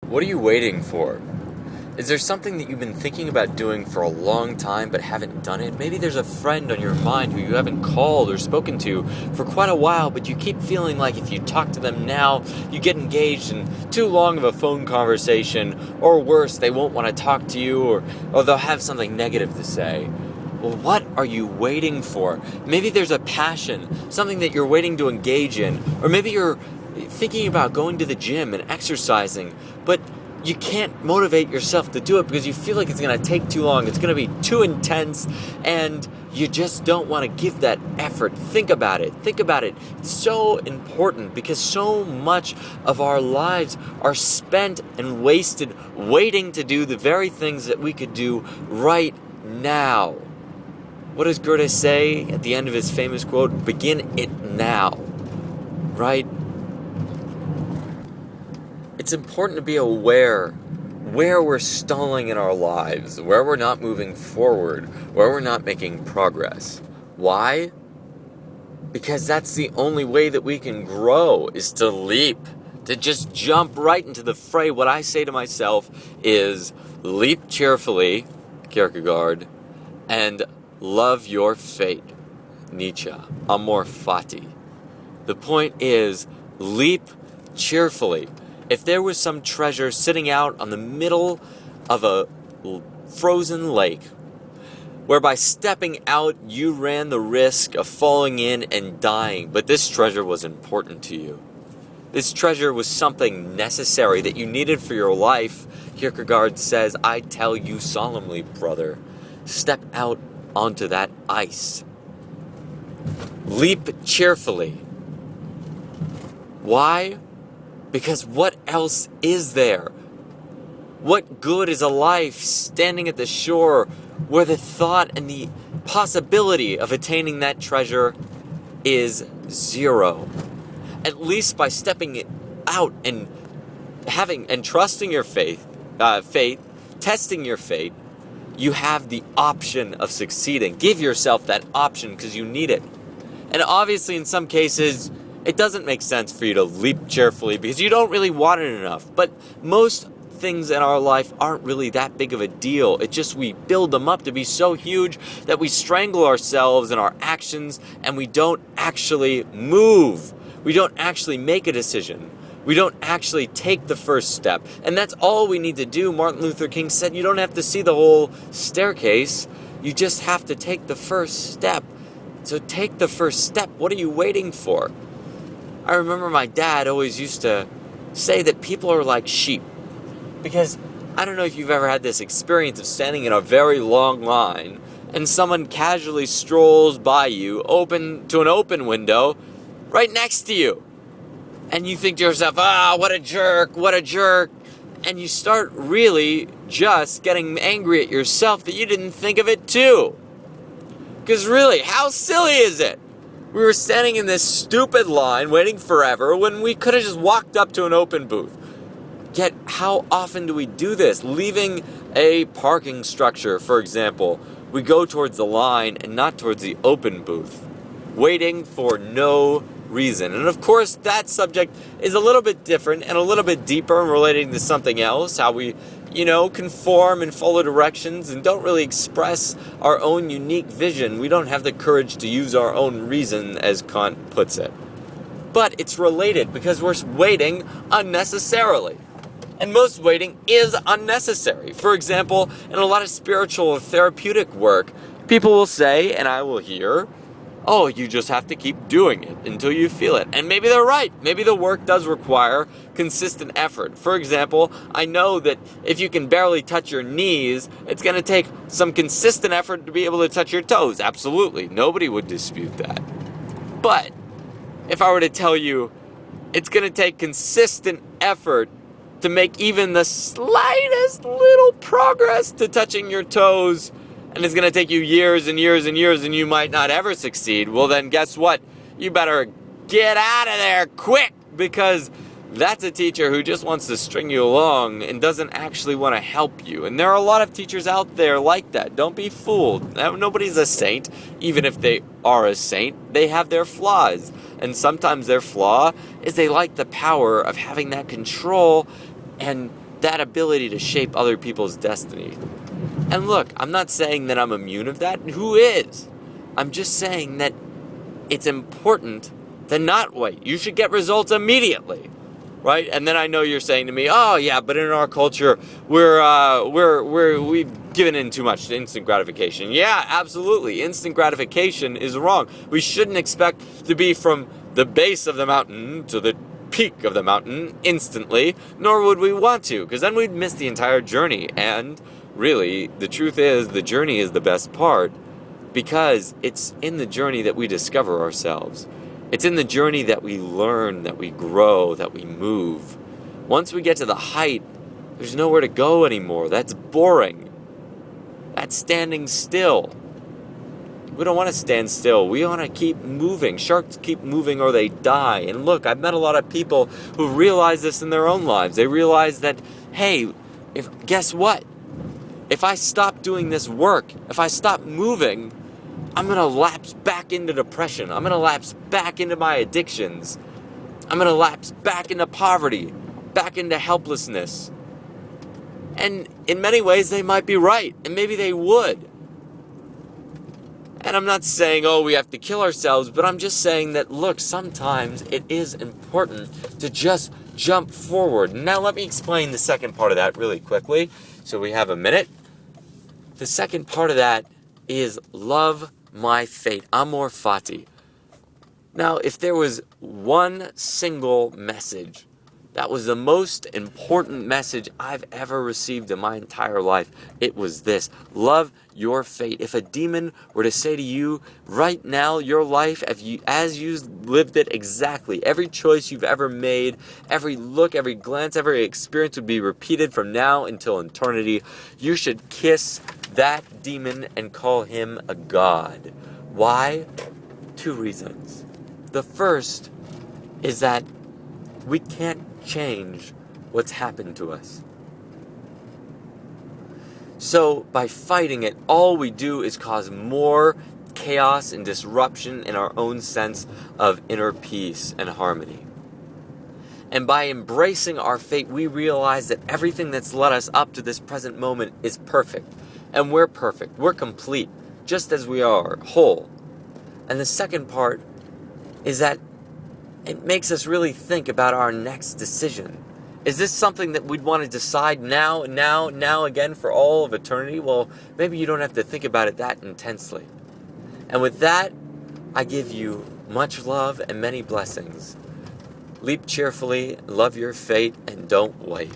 What are you waiting for? Is there something that you've been thinking about doing for a long time but haven't done it? Maybe there's a friend on your mind who you haven't called or spoken to for quite a while, but you keep feeling like if you talk to them now, you get engaged in too long of a phone conversation, or worse, they won't want to talk to you, or they'll have something negative to say. Well, what are you waiting for? Maybe there's a passion, something that you're waiting to engage in, or maybe you're thinking about going to the gym and exercising, but you can't motivate yourself to do it because you feel like it's going to take too long, it's going to be too intense, and you just don't want to give that effort. Think about it. It's so important because so much of our lives are spent and wasted waiting to do the very things that we could do right now. What does Goethe say at the end of his famous quote? Begin it now, right? It's important to be aware where we're stalling in our lives, where we're not moving forward, where we're not making progress. Why? Because that's the only way that we can grow, is to leap, to just jump right into the fray. What I say to myself is, leap cheerfully, Kierkegaard, and love your fate, Nietzsche, amor fati. The point is, leap cheerfully. If there was some treasure sitting out on the middle of a frozen lake, where by stepping out you ran the risk of falling in and dying, but this treasure was important to you, this treasure was something necessary that you needed for your life, Kierkegaard says, I tell you solemnly, brother, step out onto that ice. Leap cheerfully. Why? Because what else is there? What good is a life standing at the shore where the thought and the possibility of attaining that treasure is zero? At least by stepping out and trusting your faith, testing your fate, you have the option of succeeding. Give yourself that option because you need it. And obviously in some cases, it doesn't make sense for you to leap cheerfully because you don't really want it enough. But most things in our life aren't really that big of a deal. It's just we build them up to be so huge that we strangle ourselves in our actions and we don't actually move. We don't actually make a decision. We don't actually take the first step. And that's all we need to do. Martin Luther King said you don't have to see the whole staircase. You just have to take the first step. So take the first step. What are you waiting for? I remember my dad always used to say that people are like sheep. Because I don't know if you've ever had this experience of standing in a very long line and someone casually strolls by you, open to an open window, right next to you. And you think to yourself, what a jerk. And you start really just getting angry at yourself that you didn't think of it too. Because really, how silly is it? We were standing in this stupid line waiting forever when we could have just walked up to an open booth. Yet, how often do we do this? Leaving a parking structure, for example, we go towards the line and not towards the open booth, waiting for no reason. And of course, that subject is a little bit different and a little bit deeper and relating to something else, how we, conform and follow directions and don't really express our own unique vision. We don't have the courage to use our own reason, as Kant puts it. But it's related because we're waiting unnecessarily. And most waiting is unnecessary. For example, in a lot of spiritual or therapeutic work, people will say, and I will hear, oh, you just have to keep doing it until you feel it. And maybe they're right. Maybe the work does require consistent effort. For example, I know that if you can barely touch your knees, it's going to take some consistent effort to be able to touch your toes. Absolutely. Nobody would dispute that. But if I were to tell you it's going to take consistent effort to make even the slightest little progress to touching your toes, and it's going to take you years and years and years, and you might not ever succeed, well then guess what? You better get out of there quick, because that's a teacher who just wants to string you along and doesn't actually want to help you. And there are a lot of teachers out there like that. Don't be fooled. Nobody's a saint. Even if they are a saint, they have their flaws. And sometimes their flaw is they like the power of having that control and that ability to shape other people's destiny. And look, I'm not saying that I'm immune of that. Who is? I'm just saying that it's important to not wait. You should get results immediately, right? And then I know you're saying to me, "Oh yeah, but in our culture, we've given in too much to instant gratification." Yeah, absolutely. Instant gratification is wrong. We shouldn't expect to be from the base of the mountain to the peak of the mountain instantly, nor would we want to, because then we'd miss the entire journey. And really, the truth is, the journey is the best part, because it's in the journey that we discover ourselves. It's in the journey that we learn, that we grow, that we move. Once we get to the height, there's nowhere to go anymore. That's boring. That's standing still. We don't want to stand still. We want to keep moving. Sharks keep moving or they die. And look, I've met a lot of people who realize this in their own lives. They realize that, hey, guess what? If I stop doing this work, if I stop moving, I'm going to lapse back into depression. I'm going to lapse back into my addictions. I'm going to lapse back into poverty, back into helplessness. And in many ways, they might be right. And maybe they would. And I'm not saying, oh, we have to kill ourselves, but I'm just saying that, look, sometimes it is important to just jump forward. Now, let me explain the second part of that really quickly, so we have a minute. The second part of that is love my fate, amor fati. Now, if there was one single message that was the most important message I've ever received in my entire life, it was this: love your fate. If a demon were to say to you right now, your life, as you lived it exactly, every choice you've ever made, every look, every glance, every experience would be repeated from now until eternity, you should kiss that demon and call him a god. Why? 2 reasons. The first is that we can't change what's happened to us. So by fighting it, all we do is cause more chaos and disruption in our own sense of inner peace and harmony. And by embracing our fate, we realize that everything that's led us up to this present moment is perfect. And we're perfect. We're complete, just as we are, whole. And the second part is that it makes us really think about our next decision. Is this something that we'd want to decide now again for all of eternity? Well, maybe you don't have to think about it that intensely. And with that, I give you much love and many blessings. Leap cheerfully, love your fate, and don't wait.